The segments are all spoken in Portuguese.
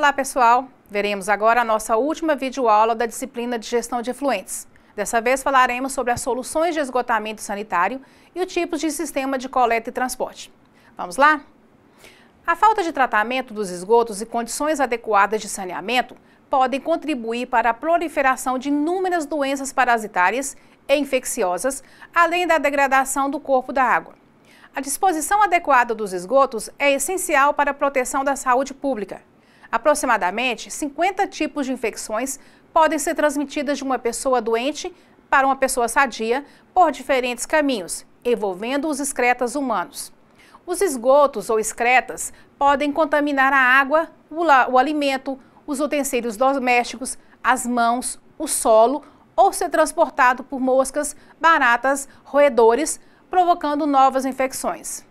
Olá pessoal, veremos agora a nossa última videoaula da disciplina de gestão de efluentes. Dessa vez falaremos sobre as soluções de esgotamento sanitário e os tipos de sistema de coleta e transporte. Vamos lá? A falta de tratamento dos esgotos e condições adequadas de saneamento podem contribuir para a proliferação de inúmeras doenças parasitárias e infecciosas, além da degradação do corpo da água. A disposição adequada dos esgotos é essencial para a proteção da saúde pública. Aproximadamente 50 tipos de infecções podem ser transmitidas de uma pessoa doente para uma pessoa sadia por diferentes caminhos, envolvendo os excretas humanos. Os esgotos ou excretas podem contaminar a água, o alimento, os utensílios domésticos, as mãos, o solo ou ser transportado por moscas, baratas, roedores, provocando novas infecções.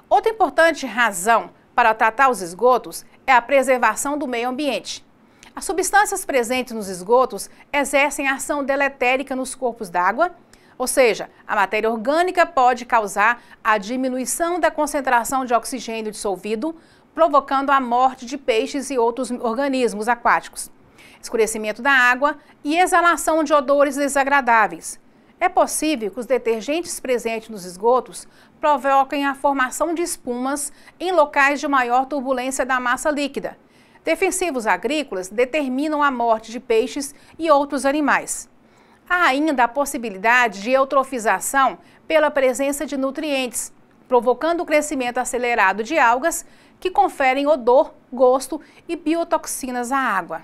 Outra importante razão para tratar os esgotos é a preservação do meio ambiente. As substâncias presentes nos esgotos exercem ação deletérica nos corpos d'água, ou seja, a matéria orgânica pode causar a diminuição da concentração de oxigênio dissolvido, provocando a morte de peixes e outros organismos aquáticos, escurecimento da água e exalação de odores desagradáveis. É possível que os detergentes presentes nos esgotos provoquem a formação de espumas em locais de maior turbulência da massa líquida. Defensivos agrícolas determinam a morte de peixes e outros animais. Há ainda a possibilidade de eutrofização pela presença de nutrientes, provocando o crescimento acelerado de algas que conferem odor, gosto e biotoxinas à água.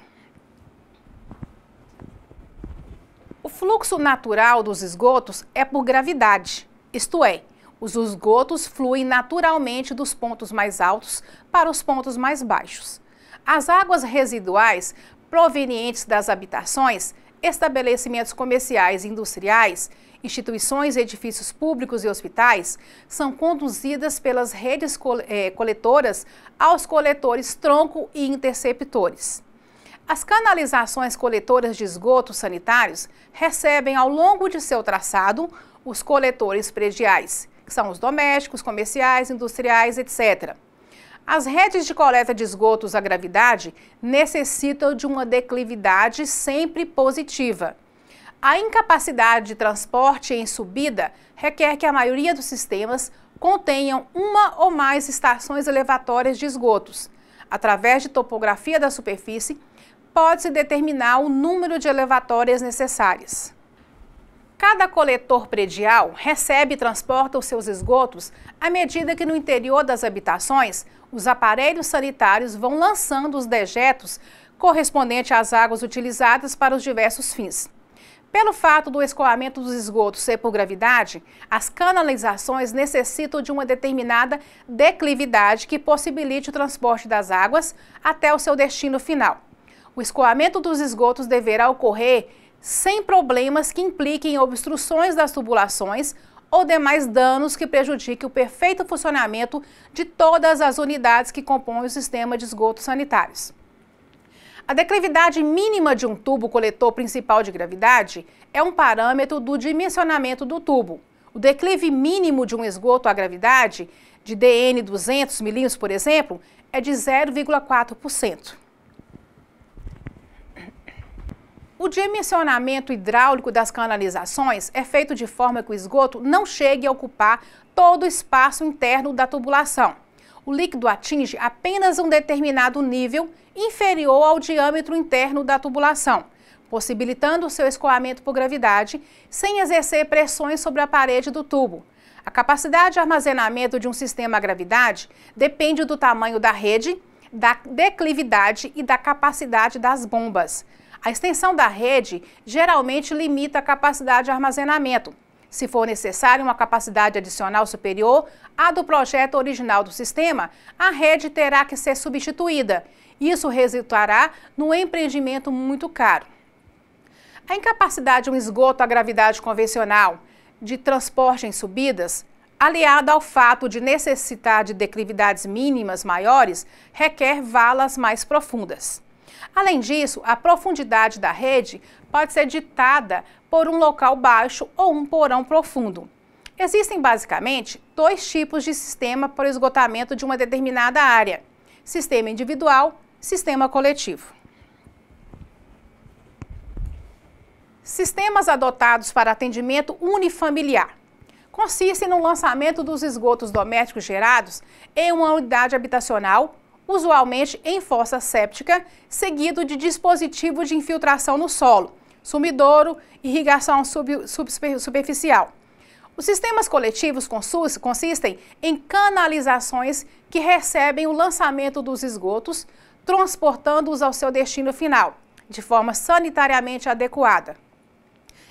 O fluxo natural dos esgotos é por gravidade, isto é, os esgotos fluem naturalmente dos pontos mais altos para os pontos mais baixos. As águas residuais provenientes das habitações, estabelecimentos comerciais e industriais, instituições, edifícios públicos e hospitais são conduzidas pelas redes coletoras aos coletores tronco e interceptores. As canalizações coletoras de esgotos sanitários recebem ao longo de seu traçado os coletores prediais, que são os domésticos, comerciais, industriais, etc. As redes de coleta de esgotos à gravidade necessitam de uma declividade sempre positiva. A incapacidade de transporte em subida requer que a maioria dos sistemas contenham uma ou mais estações elevatórias de esgotos. Através de topografia da superfície, pode-se determinar o número de elevatórias necessárias. Cada coletor predial recebe e transporta os seus esgotos à medida que no interior das habitações, os aparelhos sanitários vão lançando os dejetos correspondentes às águas utilizadas para os diversos fins. Pelo fato do escoamento dos esgotos ser por gravidade, as canalizações necessitam de uma determinada declividade que possibilite o transporte das águas até o seu destino final. O escoamento dos esgotos deverá ocorrer sem problemas que impliquem obstruções das tubulações ou demais danos que prejudiquem o perfeito funcionamento de todas as unidades que compõem o sistema de esgotos sanitários. A declividade mínima de um tubo coletor principal de gravidade é um parâmetro do dimensionamento do tubo. O declive mínimo de um esgoto à gravidade, de DN 200 milímetros, por exemplo, é de 0,4%. O dimensionamento hidráulico das canalizações é feito de forma que o esgoto não chegue a ocupar todo o espaço interno da tubulação. O líquido atinge apenas um determinado nível inferior ao diâmetro interno da tubulação, possibilitando o seu escoamento por gravidade, sem exercer pressões sobre a parede do tubo. A capacidade de armazenamento de um sistema à gravidade depende do tamanho da rede, da declividade e da capacidade das bombas. A extensão da rede geralmente limita a capacidade de armazenamento. Se for necessária uma capacidade adicional superior à do projeto original do sistema, a rede terá que ser substituída. Isso resultará num empreendimento muito caro. A incapacidade de um esgoto à gravidade convencional de transporte em subidas, aliada ao fato de necessitar de declividades mínimas maiores, requer valas mais profundas. Além disso, a profundidade da rede pode ser ditada por um local baixo ou um porão profundo. Existem basicamente dois tipos de sistema para o esgotamento de uma determinada área: sistema individual Sistema coletivo. Sistemas adotados para atendimento unifamiliar. Consistem no lançamento dos esgotos domésticos gerados em uma unidade habitacional, usualmente em fossa séptica, seguido de dispositivo de infiltração no solo, sumidouro, irrigação superficial. Os sistemas coletivos consistem em canalizações que recebem o lançamento dos esgotos, transportando-os ao seu destino final, de forma sanitariamente adequada.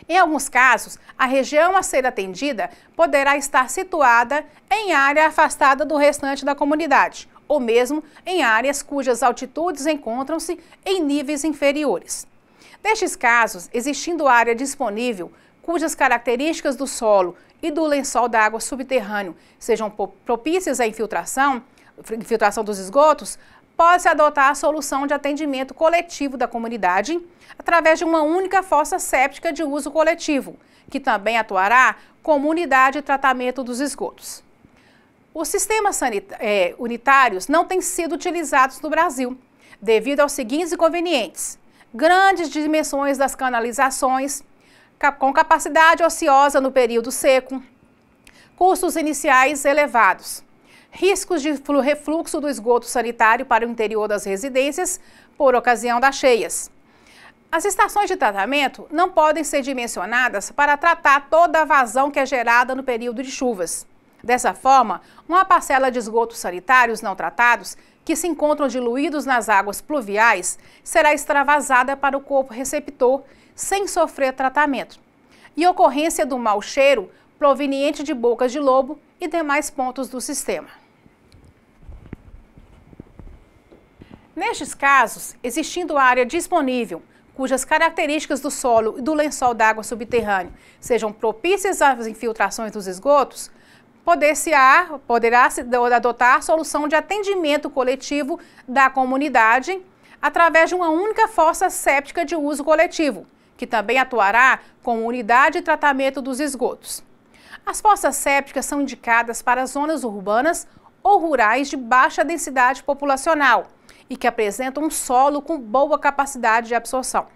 Em alguns casos, a região a ser atendida poderá estar situada em área afastada do restante da comunidade, ou mesmo em áreas cujas altitudes encontram-se em níveis inferiores. Nestes casos, existindo área disponível, cujas características do solo e do lençol d'água subterrâneo sejam propícias à infiltração dos esgotos, pode-se adotar a solução de atendimento coletivo da comunidade através de uma única fossa séptica de uso coletivo, que também atuará como unidade de tratamento dos esgotos. Os sistemas unitários não têm sido utilizados no Brasil, devido aos seguintes inconvenientes: grandes dimensões das canalizações, com capacidade ociosa no período seco, custos iniciais elevados, riscos de refluxo do esgoto sanitário para o interior das residências por ocasião das cheias. As estações de tratamento não podem ser dimensionadas para tratar toda a vazão que é gerada no período de chuvas. Dessa forma, uma parcela de esgotos sanitários não tratados, que se encontram diluídos nas águas pluviais, será extravasada para o corpo receptor sem sofrer tratamento. E ocorrência do mau cheiro proveniente de bocas de lobo e demais pontos do sistema. Nestes casos, existindo área disponível, cujas características do solo e do lençol d'água subterrâneo sejam propícias às infiltrações dos esgotos, poderá-se adotar a solução de atendimento coletivo da comunidade através de uma única fossa séptica de uso coletivo, que também atuará como unidade de tratamento dos esgotos. As fossas sépticas são indicadas para zonas urbanas ou rurais de baixa densidade populacional e que apresentam um solo com boa capacidade de absorção.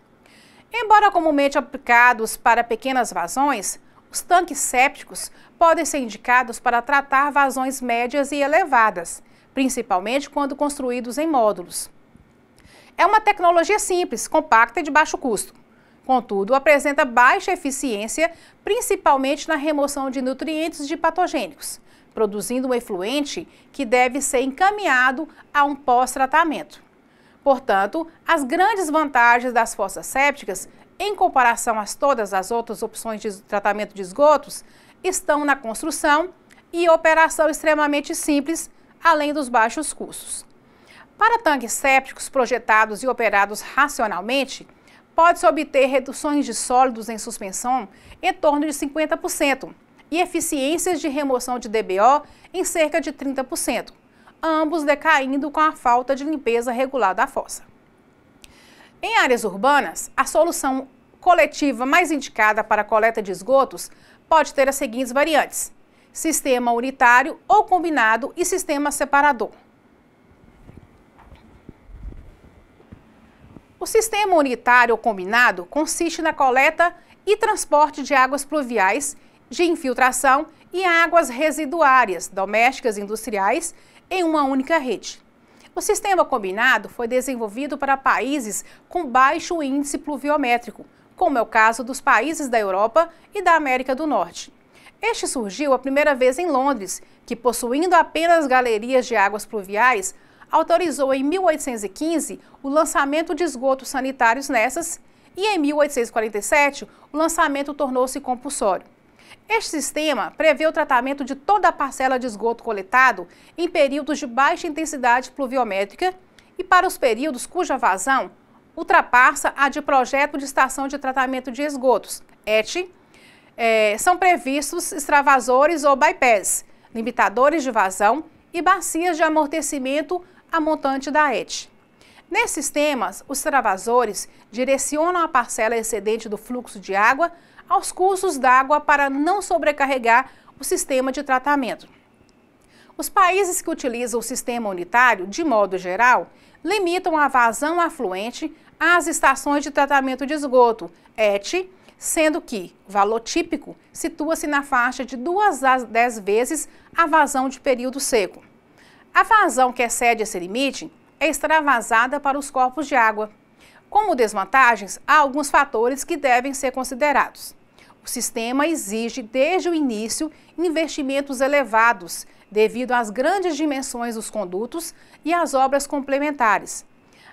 Embora comumente aplicados para pequenas vazões, os tanques sépticos podem ser indicados para tratar vazões médias e elevadas, principalmente quando construídos em módulos. É uma tecnologia simples, compacta e de baixo custo. Contudo, apresenta baixa eficiência, principalmente na remoção de nutrientes e de patogênicos, produzindo um efluente que deve ser encaminhado a um pós-tratamento. Portanto, as grandes vantagens das fossas sépticas, em comparação a todas as outras opções de tratamento de esgotos, estão na construção e operação extremamente simples, além dos baixos custos. Para tanques sépticos projetados e operados racionalmente, pode-se obter reduções de sólidos em suspensão em torno de 50% e eficiências de remoção de DBO em cerca de 30%, ambos decaindo com a falta de limpeza regular da fossa. Em áreas urbanas, a solução coletiva mais indicada para a coleta de esgotos pode ter as seguintes variantes: sistema unitário ou combinado e sistema separador. O sistema unitário ou combinado consiste na coleta e transporte de águas pluviais, de infiltração e águas residuárias, domésticas e industriais, em uma única rede. O sistema combinado foi desenvolvido para países com baixo índice pluviométrico, como é o caso dos países da Europa e da América do Norte. Este surgiu a primeira vez em Londres, que, possuindo apenas galerias de águas pluviais, autorizou em 1815 o lançamento de esgotos sanitários nessas e em 1847 o lançamento tornou-se compulsório. Este sistema prevê o tratamento de toda a parcela de esgoto coletado em períodos de baixa intensidade pluviométrica e para os períodos cuja vazão ultrapassa a de projeto de estação de tratamento de esgotos, ET, são previstos extravasores ou bypass, limitadores de vazão e bacias de amortecimento a montante da ET. Nesses sistemas, os extravasores direcionam a parcela excedente do fluxo de água aos cursos d'água para não sobrecarregar o sistema de tratamento. Os países que utilizam o sistema unitário, de modo geral, limitam a vazão afluente às estações de tratamento de esgoto, ET, sendo que o valor típico situa-se na faixa de 2 a 10 vezes a vazão de período seco. A vazão que excede esse limite é extravasada para os corpos de água. Como desvantagens, há alguns fatores que devem ser considerados. O sistema exige, desde o início, investimentos elevados, devido às grandes dimensões dos condutos e às obras complementares.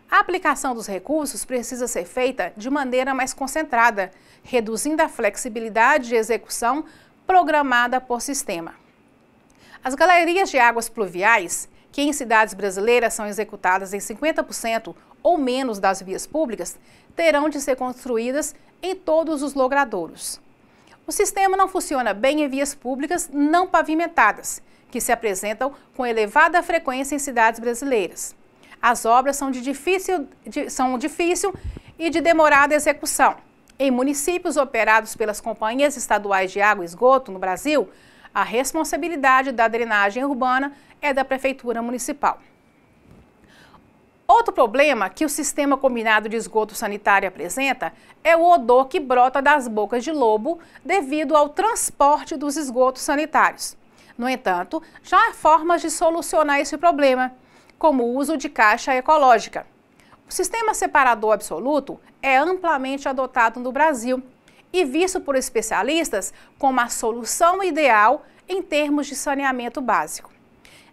A aplicação dos recursos precisa ser feita de maneira mais concentrada, reduzindo a flexibilidade de execução programada por sistema. As galerias de águas pluviais, que em cidades brasileiras são executadas em 50% ou menos das vias públicas, terão de ser construídas em todos os logradouros. O sistema não funciona bem em vias públicas não pavimentadas, que se apresentam com elevada frequência em cidades brasileiras. As obras são difícil e de demorada execução. Em municípios operados pelas companhias estaduais de água e esgoto no Brasil, a responsabilidade da drenagem urbana é da Prefeitura Municipal. Outro problema que o sistema combinado de esgoto sanitário apresenta é o odor que brota das bocas de lobo devido ao transporte dos esgotos sanitários. No entanto, já há formas de solucionar esse problema, como o uso de caixa ecológica. O sistema separador absoluto é amplamente adotado no Brasil e visto por especialistas como a solução ideal em termos de saneamento básico.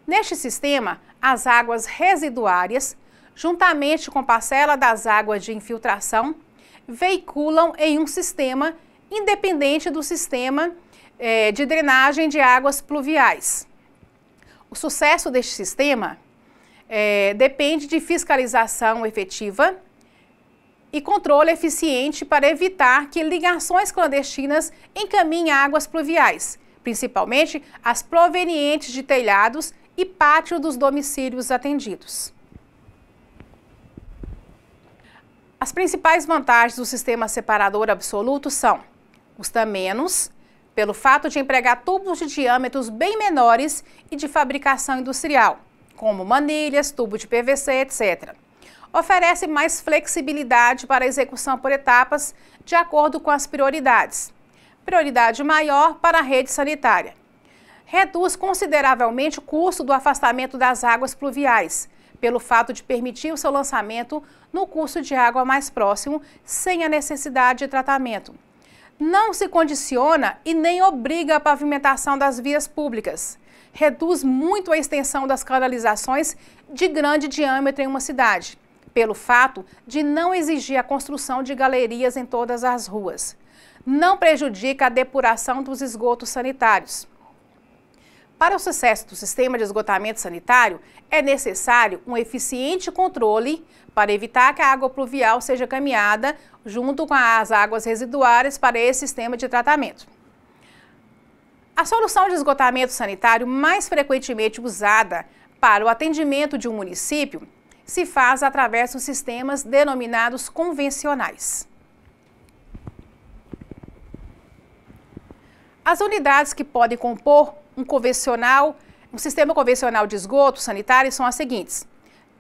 Neste sistema, as águas residuárias, juntamente com parcela das águas de infiltração, veiculam em um sistema independente do sistema de drenagem de águas pluviais. O sucesso deste sistema depende de fiscalização efetiva e controle eficiente para evitar que ligações clandestinas encaminhem águas pluviais, principalmente as provenientes de telhados e pátio dos domicílios atendidos. As principais vantagens do sistema separador absoluto são: custa menos, pelo fato de empregar tubos de diâmetros bem menores e de fabricação industrial, como manilhas, tubo de PVC, etc. Oferece mais flexibilidade para a execução por etapas, de acordo com as prioridades. Prioridade maior para a rede sanitária. Reduz consideravelmente o custo do afastamento das águas pluviais, pelo fato de permitir o seu lançamento no curso de água mais próximo, sem a necessidade de tratamento. Não se condiciona e nem obriga a pavimentação das vias públicas. Reduz muito a extensão das canalizações de grande diâmetro em uma cidade, pelo fato de não exigir a construção de galerias em todas as ruas. Não prejudica a depuração dos esgotos sanitários. Para o sucesso do sistema de esgotamento sanitário, é necessário um eficiente controle para evitar que a água pluvial seja caminhada junto com as águas residuárias para esse sistema de tratamento. A solução de esgotamento sanitário mais frequentemente usada para o atendimento de um município se faz através dos sistemas denominados convencionais. As unidades que podem compor um sistema convencional de esgoto sanitário são as seguintes: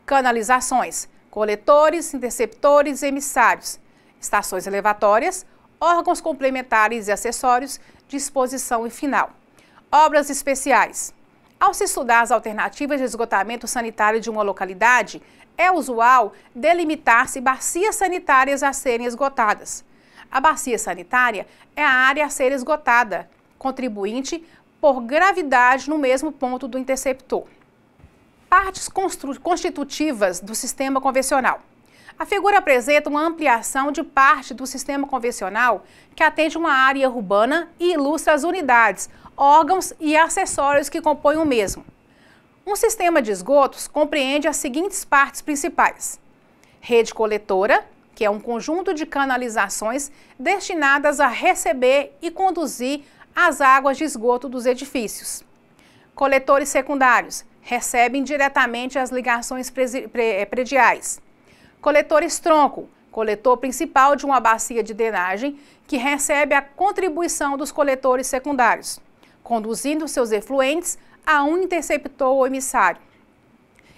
canalizações, coletores, interceptores e emissários, estações elevatórias, órgãos complementares e acessórios, disposição e final. Obras especiais. Ao se estudar as alternativas de esgotamento sanitário de uma localidade, é usual delimitar-se bacias sanitárias a serem esgotadas. A bacia sanitária é a área a ser esgotada, contribuinte por gravidade no mesmo ponto do interceptor. Partes constitutivas do sistema convencional. A figura apresenta uma ampliação de parte do sistema convencional que atende uma área urbana e ilustra as unidades, órgãos e acessórios que compõem o mesmo. Um sistema de esgotos compreende as seguintes partes principais: rede coletora, que é um conjunto de canalizações destinadas a receber e conduzir as águas de esgoto dos edifícios. Coletores secundários, recebem diretamente as ligações prediais. Coletores tronco, coletor principal de uma bacia de drenagem que recebe a contribuição dos coletores secundários, conduzindo seus efluentes a um interceptor ou emissário.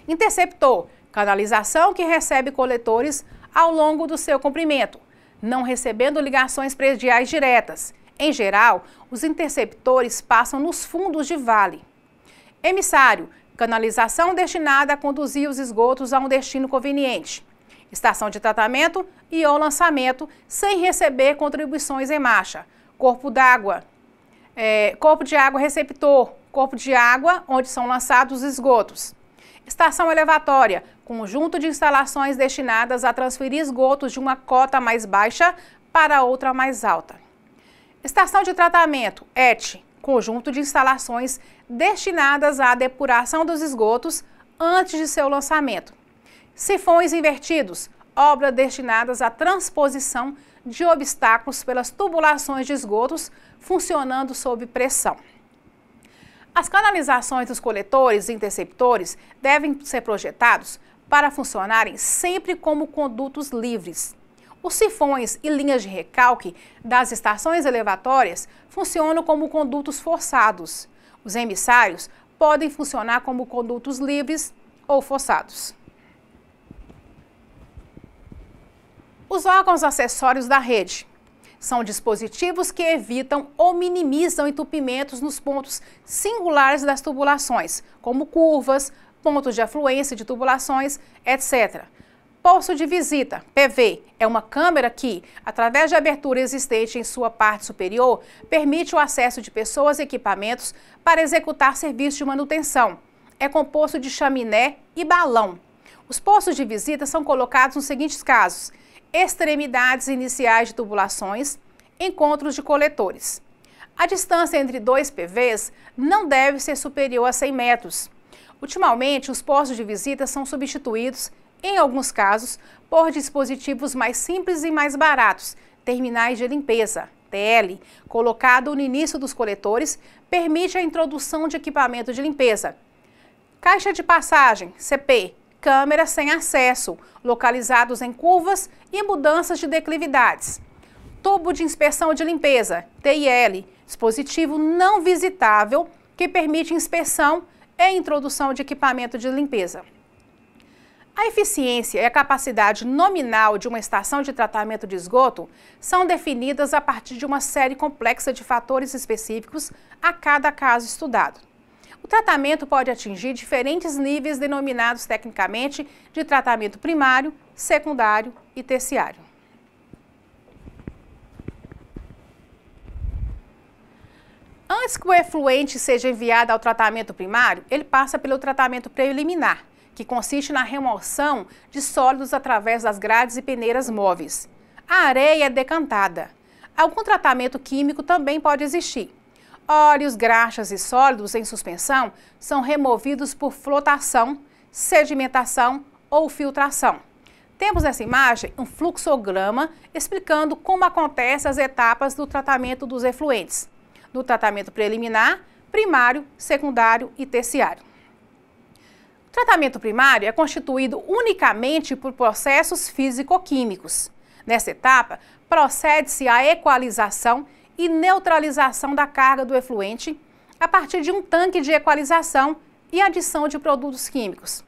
Interceptor, canalização que recebe coletores ao longo do seu comprimento, não recebendo ligações prediais diretas. Em geral, os interceptores passam nos fundos de vale. Emissário, canalização destinada a conduzir os esgotos a um destino conveniente. Estação de tratamento e ou lançamento sem receber contribuições em marcha. Corpo d'água, corpo de água receptor, corpo de água onde são lançados os esgotos. Estação elevatória, conjunto de instalações destinadas a transferir esgotos de uma cota mais baixa para outra mais alta. Estação de tratamento, ET, conjunto de instalações destinadas à depuração dos esgotos antes de seu lançamento. Sifões invertidos, obras destinadas à transposição de obstáculos pelas tubulações de esgotos funcionando sob pressão. As canalizações dos coletores e interceptores devem ser projetados para funcionarem sempre como condutos livres. Os sifões e linhas de recalque das estações elevatórias funcionam como condutos forçados. Os emissários podem funcionar como condutos livres ou forçados. Os órgãos acessórios da rede são dispositivos que evitam ou minimizam entupimentos nos pontos singulares das tubulações, como curvas, pontos de afluência de tubulações, etc. Posto de visita, PV, é uma câmara que, através de abertura existente em sua parte superior, permite o acesso de pessoas e equipamentos para executar serviços de manutenção. É composto de chaminé e balão. Os postos de visita são colocados nos seguintes casos: extremidades iniciais de tubulações, encontros de coletores. A distância entre dois PVs não deve ser superior a 100 metros. Ultimamente, os postos de visita são substituídos, em alguns casos, por dispositivos mais simples e mais baratos, terminais de limpeza, TL, colocado no início dos coletores, permite a introdução de equipamento de limpeza. Caixa de passagem, CP, câmeras sem acesso, localizados em curvas e mudanças de declividades. Tubo de inspeção de limpeza, TIL, dispositivo não visitável que permite inspeção e introdução de equipamento de limpeza. A eficiência e a capacidade nominal de uma estação de tratamento de esgoto são definidas a partir de uma série complexa de fatores específicos a cada caso estudado. O tratamento pode atingir diferentes níveis denominados tecnicamente de tratamento primário, secundário e terciário. Antes que o efluente seja enviado ao tratamento primário, ele passa pelo tratamento preliminar, que consiste na remoção de sólidos através das grades e peneiras móveis. A areia é decantada. Algum tratamento químico também pode existir. Óleos, graxas e sólidos em suspensão são removidos por flotação, sedimentação ou filtração. Temos nessa imagem um fluxograma explicando como acontecem as etapas do tratamento dos efluentes, do tratamento preliminar, primário, secundário e terciário. O tratamento primário é constituído unicamente por processos físico-químicos. Nessa etapa, procede-se à equalização e neutralização da carga do efluente a partir de um tanque de equalização e adição de produtos químicos.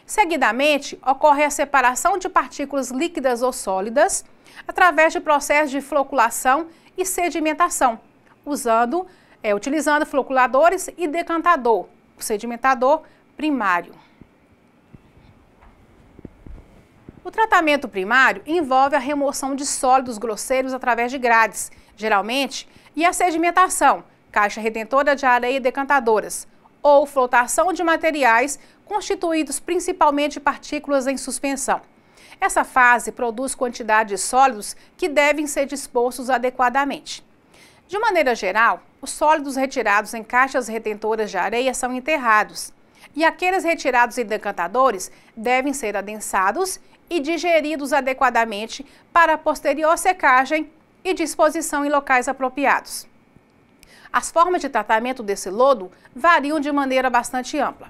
Seguidamente, ocorre a separação de partículas líquidas ou sólidas através de processos de floculação e sedimentação, utilizando floculadores e decantador, o sedimentador primário. O tratamento primário envolve a remoção de sólidos grosseiros através de grades, geralmente, e a sedimentação, caixa retentora de areia e decantadoras, ou flotação de materiais constituídos principalmente de partículas em suspensão. Essa fase produz quantidade de sólidos que devem ser dispostos adequadamente. De maneira geral, os sólidos retirados em caixas retentoras de areia são enterrados, e aqueles retirados em decantadores devem ser adensados e digeridos adequadamente para a posterior secagem e disposição em locais apropriados. As formas de tratamento desse lodo variam de maneira bastante ampla.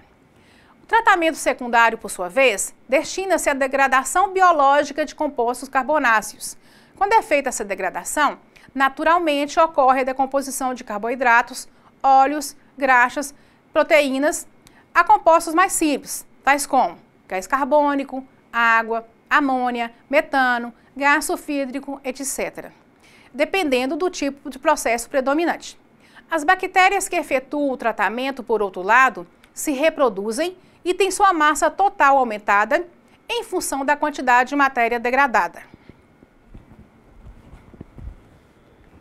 O tratamento secundário, por sua vez, destina-se à degradação biológica de compostos carbonáceos. Quando é feita essa degradação, naturalmente ocorre a decomposição de carboidratos, óleos, graxas, proteínas, a compostos mais simples, tais como gás carbônico, água, amônia, metano, gás sulfídrico, etc., dependendo do tipo de processo predominante. As bactérias que efetuam o tratamento, por outro lado, se reproduzem e têm sua massa total aumentada em função da quantidade de matéria degradada.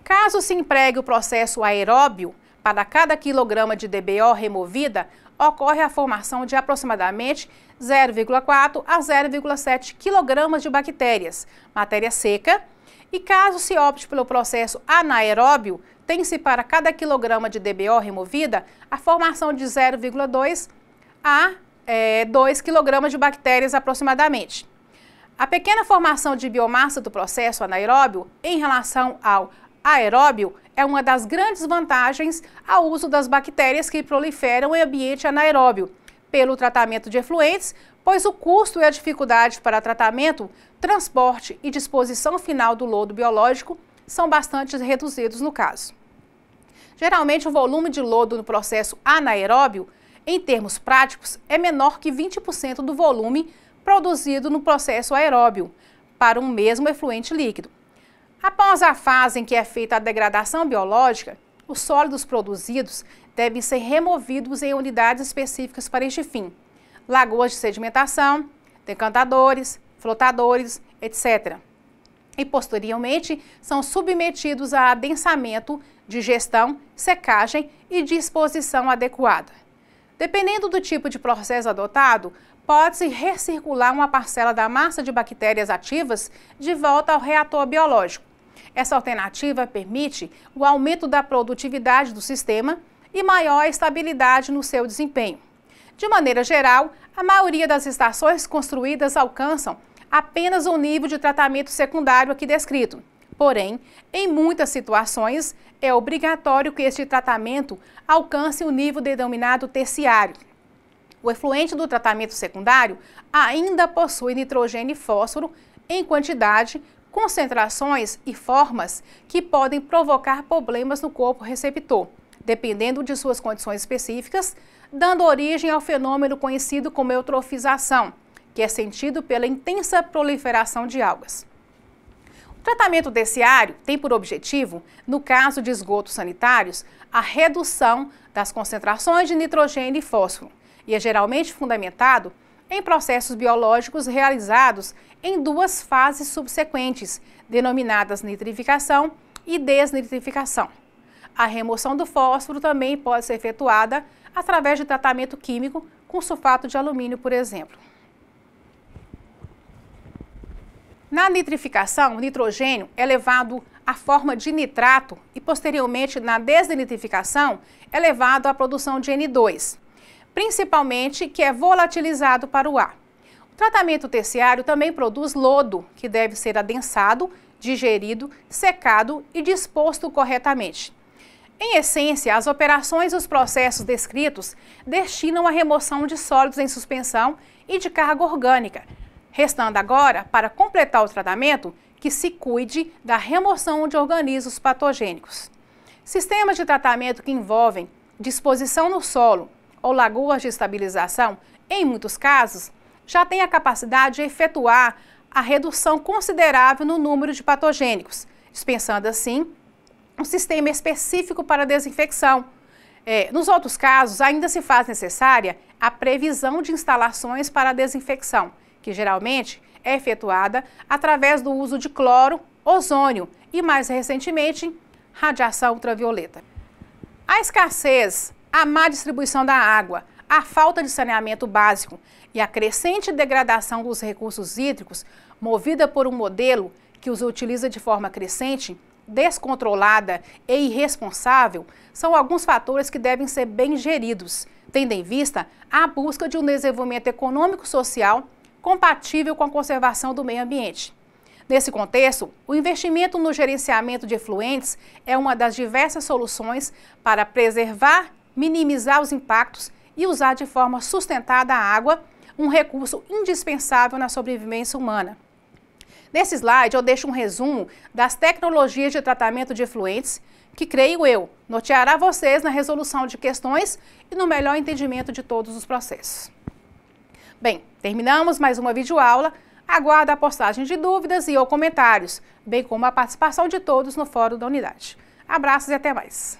Caso se empregue o processo aeróbio, para cada quilograma de DBO removida, ocorre a formação de aproximadamente 0,4 a 0,7 kg de bactérias, matéria seca, e caso se opte pelo processo anaeróbio, tem-se para cada quilograma de DBO removida a formação de 0,2 a 2 kg de bactérias aproximadamente. A pequena formação de biomassa do processo anaeróbio em relação ao aeróbio é uma das grandes vantagens ao uso das bactérias que proliferam em ambiente anaeróbio, pelo tratamento de efluentes, pois o custo e a dificuldade para tratamento, transporte e disposição final do lodo biológico são bastante reduzidos no caso. Geralmente, o volume de lodo no processo anaeróbio, em termos práticos, é menor que 20% do volume produzido no processo aeróbio, para um mesmo efluente líquido. Após a fase em que é feita a degradação biológica, os sólidos produzidos devem ser removidos em unidades específicas para este fim: lagoas de sedimentação, decantadores, flotadores, etc. E, posteriormente, são submetidos a adensamento, digestão, secagem e disposição adequada. Dependendo do tipo de processo adotado, pode-se recircular uma parcela da massa de bactérias ativas de volta ao reator biológico. Essa alternativa permite o aumento da produtividade do sistema e maior estabilidade no seu desempenho. De maneira geral, a maioria das estações construídas alcançam apenas o nível de tratamento secundário aqui descrito. Porém, em muitas situações, é obrigatório que este tratamento alcance o nível denominado terciário. O efluente do tratamento secundário ainda possui nitrogênio e fósforo em quantidade, concentrações e formas que podem provocar problemas no corpo receptor, dependendo de suas condições específicas, dando origem ao fenômeno conhecido como eutrofização, que é sentido pela intensa proliferação de algas. O tratamento terciário tem por objetivo, no caso de esgotos sanitários, a redução das concentrações de nitrogênio e fósforo, e é geralmente fundamentado em processos biológicos realizados em duas fases subsequentes, denominadas nitrificação e desnitrificação. A remoção do fósforo também pode ser efetuada através de tratamento químico com sulfato de alumínio, por exemplo. Na nitrificação, o nitrogênio é levado à forma de nitrato e, posteriormente, na desnitrificação, é levado à produção de N2, principalmente que é volatilizado para o ar. O tratamento terciário também produz lodo, que deve ser adensado, digerido, secado e disposto corretamente. Em essência, as operações e os processos descritos destinam à remoção de sólidos em suspensão e de carga orgânica, restando agora, para completar o tratamento, que se cuide da remoção de organismos patogênicos. Sistemas de tratamento que envolvem disposição no solo ou lagoas de estabilização, em muitos casos, já têm a capacidade de efetuar a redução considerável no número de patogênicos, dispensando assim um sistema específico para desinfecção. Nos outros casos, ainda se faz necessária a previsão de instalações para a desinfecção, que geralmente é efetuada através do uso de cloro, ozônio e, mais recentemente, radiação ultravioleta. A escassez, a má distribuição da água, a falta de saneamento básico e a crescente degradação dos recursos hídricos, movida por um modelo que os utiliza de forma crescente, descontrolada e irresponsável, são alguns fatores que devem ser bem geridos, tendo em vista a busca de um desenvolvimento econômico-social compatível com a conservação do meio ambiente. Nesse contexto, o investimento no gerenciamento de efluentes é uma das diversas soluções para preservar, minimizar os impactos e usar de forma sustentada a água, um recurso indispensável na sobrevivência humana. Nesse slide, eu deixo um resumo das tecnologias de tratamento de efluentes que, creio eu, norteará vocês na resolução de questões e no melhor entendimento de todos os processos. Bem, terminamos mais uma videoaula. Aguardo a postagem de dúvidas e ou comentários, bem como a participação de todos no Fórum da Unidade. Abraços e até mais!